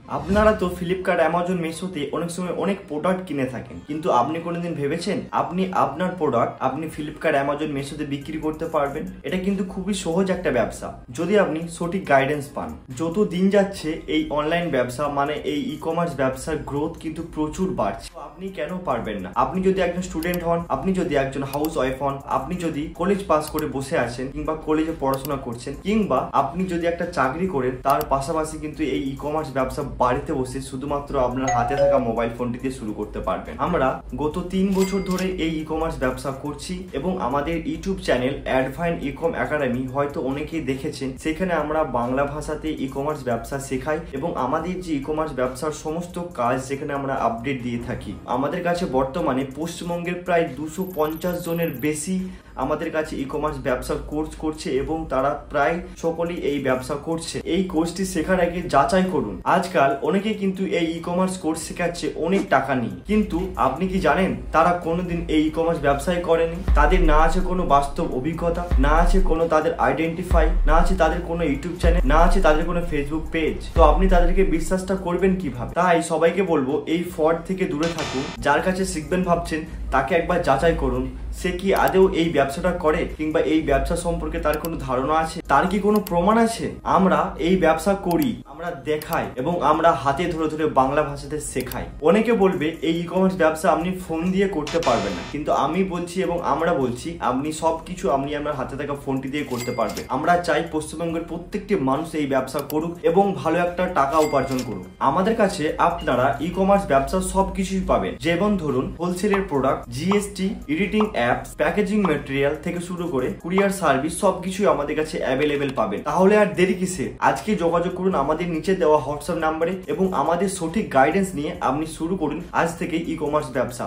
আপনারা তো Flipkart, Amazon, মিশোতে অনেক সময় অনেক প্রোডাক্ট কিনে থাকেন, কিন্তু আপনি কোনোদিন ভেবেছেন আপনি আপনার প্রোডাক্ট আপনি ফ্লিপকার্ট, অ্যামাজন, মিশোতে বিক্রি করতে পারবেন? এটা কিন্তু খুবই সহজ একটা ব্যবসা, যদি আপনি সঠিক গাইডেন্স পান। যত দিন যাচ্ছে এই অনলাইন ব্যবসা মানে এই ই কমার্স ব্যবসার গ্রোথ কিন্তু প্রচুর বাড়ছে। আপনি কেন পারবেন না? আপনি যদি একজন স্টুডেন্ট হন, আপনি যদি একজন হাউস ওয়াইফ হন, আপনি যদি কলেজ পাস করে বসে আছেন কিংবা কলেজে পড়াশোনা করছেন, কিংবা আপনি যদি একটা চাকরি করেন, তার পাশাপাশি কিন্তু এই ই কমার্স ব্যবসা বাড়িতে বসে শুধুমাত্র আপনার হাতে থাকা মোবাইল ফোনটি দিয়ে শুরু করতে পারবেন। আমরা গত 3 বছর ধরে এই ই কমার্স ব্যবসা করছি এবং আমাদের ইউটিউব চ্যানেল অ্যাডভাইন ই-কম একাডেমি হয়তো অনেকেই দেখেছেন। সেখানে আমরা বাংলা ভাষাতে ই কমার্স ব্যবসা শেখাই এবং আমাদের যে ই কমার্স ব্যবসার সমস্ত কাজ সেখানে আমরা আপডেট দিয়ে থাকি। আমাদের কাছে বর্তমানে পশ্চিমবঙ্গের প্রায় 250 জনের বেশি আমাদের কাছে ই কমার্স ব্যবসার কোর্স করছে এবং তারা প্রায় সকলেই এই ব্যবসা করছে। এই কোর্সটি শেখার আগে যাচাই করুন। আজকাল অনেকে কিন্তু এই ই কমার্স কোর্স শেখাচ্ছে অনেক টাকা নিয়ে, কিন্তু আপনি কি জানেন তারা কোনোদিন এই ই কমার্স ব্যবসায় করেনি? তাদের না আছে কোনো বাস্তব অভিজ্ঞতা, না আছে কোনো তাদের আইডেন্টিফাই, না আছে তাদের কোনো ইউটিউব চ্যানেল, না আছে তাদের কোনো ফেসবুক পেজ। তো আপনি তাদেরকে বিশ্বাসটা করবেন কিভাবে? তাই সবাইকে বলবো এই ফ্রড থেকে দূরে থাকুন। যার কাছে শিখবেন ভাবছেন তাকে একবার যাচাই করুন সে কি আদৌ এই ব্যবসাটা করে, কিংবা এই ব্যবসা সম্পর্কে তার কোনো ধারণা আছে, তার কি কোনো প্রমাণ আছে। আমরা এই ব্যবসা করি, আমরা দেখাই এবং আমরা হাতে ধরে ধরে বাংলা ভাষাতে শেখাই। অনেকে বলবে এই ই কমার্স ব্যবসা আপনি ফোন দিয়ে করতে পারবেন না, কিন্তু আমি বলছি এবং আমরা বলছি আপনি সবকিছু আপনি আপনার হাতে থাকা ফোনটি দিয়ে করতে পারবেন। আমরা চাই পশ্চিমবঙ্গের প্রত্যেকটি মানুষ এই ব্যবসা করুক এবং ভালো একটা টাকা উপার্জন করুক। আমাদের কাছে আপনারা ই কমার্স ব্যবসা সবকিছুই পাবেন, যেমন ধরুন হোলসেলের product, GST, editing apps, packaging material থেকে শুরু করে কুরিয়ার সার্ভিস সবকিছুই আমাদের কাছে অ্যাভেলেবেল পাবেন। তাহলে আর দেরি কিসের? আজকে যোগাযোগ করুন আমাদের নিচে দেওয়া হোয়াটসঅ্যাপ নাম্বারে এবং আমাদের সঠিক গাইডেন্স নিয়ে আপনি শুরু করুন আজ থেকে ই কমার্স ব্যবসা।